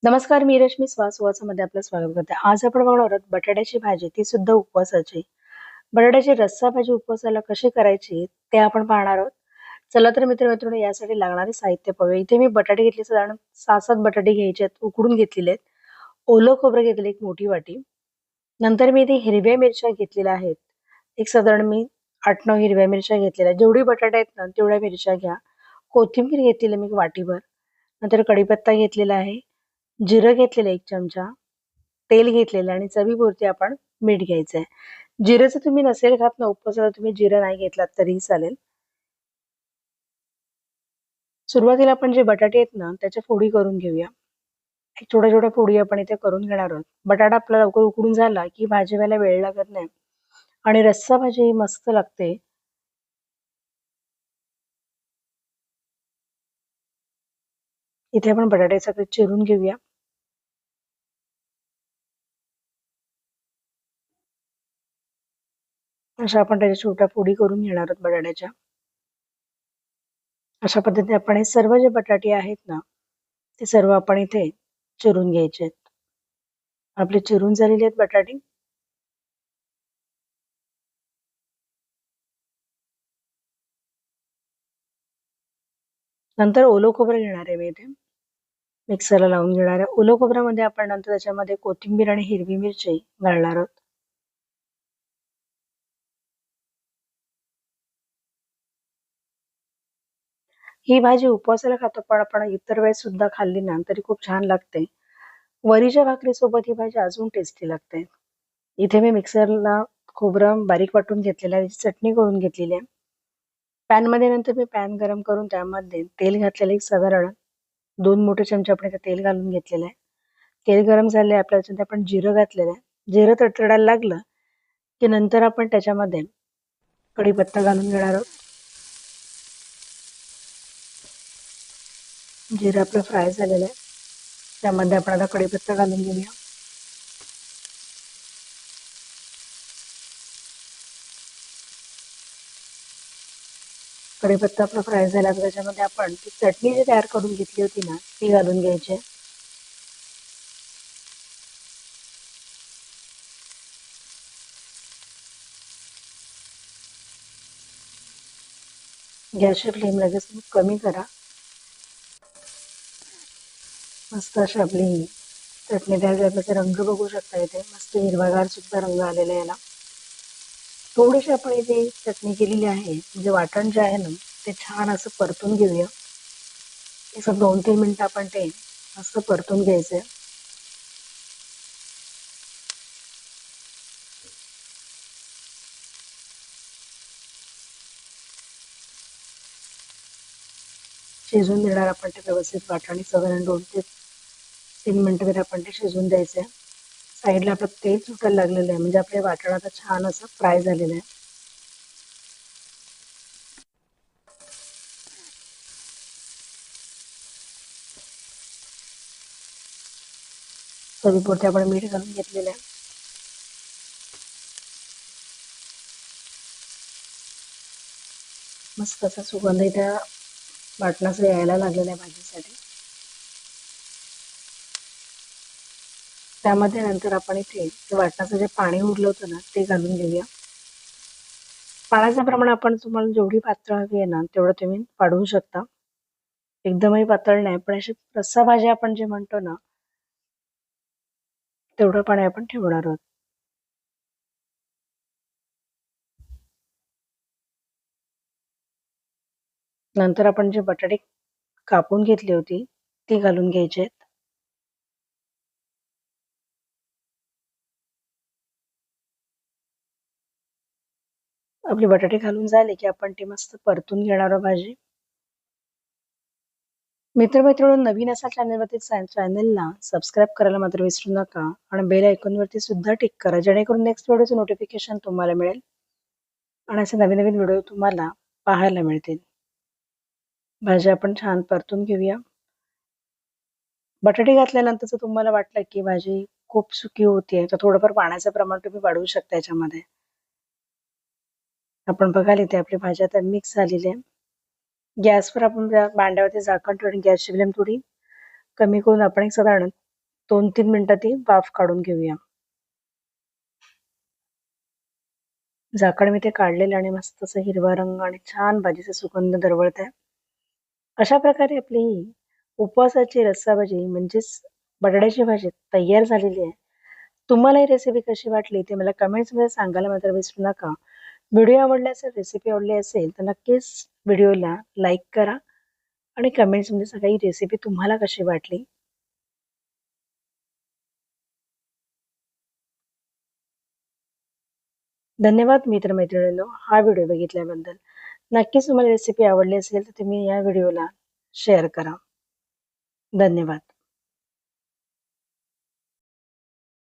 नमस्कार, मी रश्मी मध्ये आपलं स्वागत करते. आज आपण बघणार आहोत बटाट्याची भाजी, ती सुद्धा उपवासाची. बटाट्याची रस्सा भाजी उपवासाला कशी करायची ते आपण पाहणार आहोत. चला तर मित्र-मैत्रिणींनो, यासाठी लागणारे साहित्य पाहूया. इथे मी बटाटे घेतले, साधारण 6-7 बटाटे घ्यायचे आहेत, उकडून घेतलेले आहेत. ओलं खोबरं घेतलेलं एक मोठी वाटी. नंतर मी इथे हिरव्या मिरच्या घेतलेल्या आहेत. एक साधारण मी 8-9 हिरव्या मिरच्या घेतलेल्या आहेत. जेवढी बटाटे आहेत ना, तेवढ्या मिरच्या घ्या. कोथिंबीर घेतलेली मी वाटीभर. नंतर कढीपत्ता घेतलेला आहे. जिरं घेतलेलं 1 चमचा, तेल घेतलेलं आणि चवीपुरती आपण मीठ घ्यायचंय. जिरं जर तुम्ही नसेल खात ना उपवासाला, तुम्ही जिरं नाही घेतलात तरीही चालेल. सुरुवातीला आपण जे बटाटे आहेत ना, त्याच्या फोडी करून घेऊया. एक छोट्या छोट्या फोडी आपण इथे करून घेणार आहोत. बटाटा आपला लवकर उकडून झाला की भाजी व्हायला वेळ लागत नाही आणि रस्सा भाजी ही मस्त लागते. इथे आपण बटाटे सगळे चिरून घेऊया. अशा आपण त्याच्या छोट्या फोडी करून घेणार आहोत बटाट्याच्या. अशा पद्धतीने आपण हे सर्व जे बटाटे आहेत ना, ते सर्व आपण इथे चिरून घ्यायचे आहेत. आपले चिरून झालेले आहेत बटाटे. नंतर ओलं खोबरं घेणार आहे मी इथे. मिक्सरला लावून घेणार आहे. ओलं खोबऱ्यामध्ये आपण नंतर त्याच्यामध्ये कोथिंबीर आणि हिरवी मिरची घालणार आहोत. ही भाजी उपवासाला खातो, पण आपण इतर वेळेस सुद्धा खाल्ली ना तरी खूप छान लागते. वरीच्या भाकरीसोबत ही भाजी अजून टेस्टी लागते. इथे मी मिक्सरला खोबरं बारीक वाटून घेतलेलं आहे, त्याची चटणी करून घेतलेली आहे. पॅनमध्ये नंतर मी पॅन गरम करून त्यामध्ये तेल घातलेलं एक साधारण 2 मोठे चमचे आपण इथे तेल घालून घेतलेलं आहे. तेल गरम झाले आपल्या त्याच्यात आपण जिरं घातलेलं आहे. जिरं तडतडायला लागलं की नंतर आपण त्याच्यामध्ये कढीपत्ता घालून घेणार आहोत. जिरं आपलं फ्राय झालेलं आहे. त्यामध्ये आपण आता कढीपत्ता घालून घेऊया. कढीपत्ता आपला फ्राय झाला तर त्याच्यामध्ये आपण ती चटणी जी तयार करून घेतली होती ना, ती घालून घ्यायची आहे. गॅसची फ्लेम लगेच कमी करा. मस्त अशी आपली चटणी तयार झाली. त्याचा रंग बघू शकता इथे. मस्त हिरवागार सुद्धा रंग आलेला आहे याला. थोडीशी आपण इथे चटणी केलेली आहे, म्हणजे वाटण जे आहे ना ते छान असं परतून घेऊया. असं 2-3 मिनिटं आपण ते मस्त परतून घ्यायचंय. शिजून देणार आपण ते व्यवस्थित वाटण. साधारण 2 ते 3 मिनिटं तरी आपण ते शिजून द्यायचंय. साईडला आपलं तेल सुटायला लागलेलं आहे, म्हणजे आपले वाटण आता छान असं फ्राय झालेलं आहे. चवीपुरते आपण मीठ घालून घेतलेलं आहे. मस्त असा सुगंध त्या वाटणाचा यायला लागलेला आहे भाजीसाठी. त्यामध्ये नंतर आपण इथे वाटणाचं जे पाणी उरलं होतं ना ते घालून घेऊया. पाण्याचं प्रमाण आपण तुम्हाला जेवढी पातळ हवी आहे ना तेवढं तुम्ही वाढवू शकता. एकदमही पातळ नाही, पण अशी रस्सा भाजी आपण जे म्हणतो ना तेवढं पाणी आपण ठेवणार आहोत. नंतर आपण जे बटाटे कापून घेतली होती ती घालून घ्यायची आहेत. आपली बटाटे घालून झाले की आपण ती मस्त परतून घेणार आहोत भाजी. मित्र-मैत्रिणींनो, नवीन असाल चॅनलवरती चॅनलला सबस्क्राईब करायला मात्र विसरू नका आणि बेल आयकॉनवरती सुद्धा टिक करा, जेणेकरून नेक्स्ट व्हिडिओचं नोटिफिकेशन तुम्हाला मिळेल आणि असे नवीन नवीन व्हिडिओ तुम्हाला पाहायला मिळतील. भाजी आपण छान परतून घेऊया. बटाटे घातल्यानंतर जर तुम्हाला वाटलं की भाजी खूप सुकी होतीये, तर थोडंफार पाण्याचं प्रमाण तुम्ही वाढवू शकता याच्यामध्ये. आपण बघाल इथे आपली भाजी आता मिक्स झालेली आहे. गॅसवर आपण भांड्यावरती झाकण ठेवून गॅसची फ्लेम थोडी कमी करून आपण एक साधारण 2-3 मिनिटात ती वाफ काढून घेऊया. झाकण मी ते काढलेलं आणि मस्त असं हिरवा रंग आणि छान भाजीचा सुगंध दरवळत आहे. अशा प्रकारे आपली ही उपवासाची रस्साभाजी म्हणजेच बटाट्याची भाजी तयार झालेली आहे. तुम्हाला ही रेसिपी कशी वाटली ते मला कमेंट्समध्ये सांगायला मात्र विसरू नका. व्हिडिओ आवडला असेल, रेसिपी आवडली असेल तर नक्कीच व्हिडिओला लाईक करा आणि कमेंट्समध्ये सांगा ही रेसिपी तुम्हाला कशी वाटली. धन्यवाद मित्र-मैत्रिणींनो, हा व्हिडिओ बघितल्याबद्दल. नक्कीच तुम्हाला रेसिपी आवडली असेल तर तुम्ही या व्हिडिओला शेअर करा. धन्यवाद.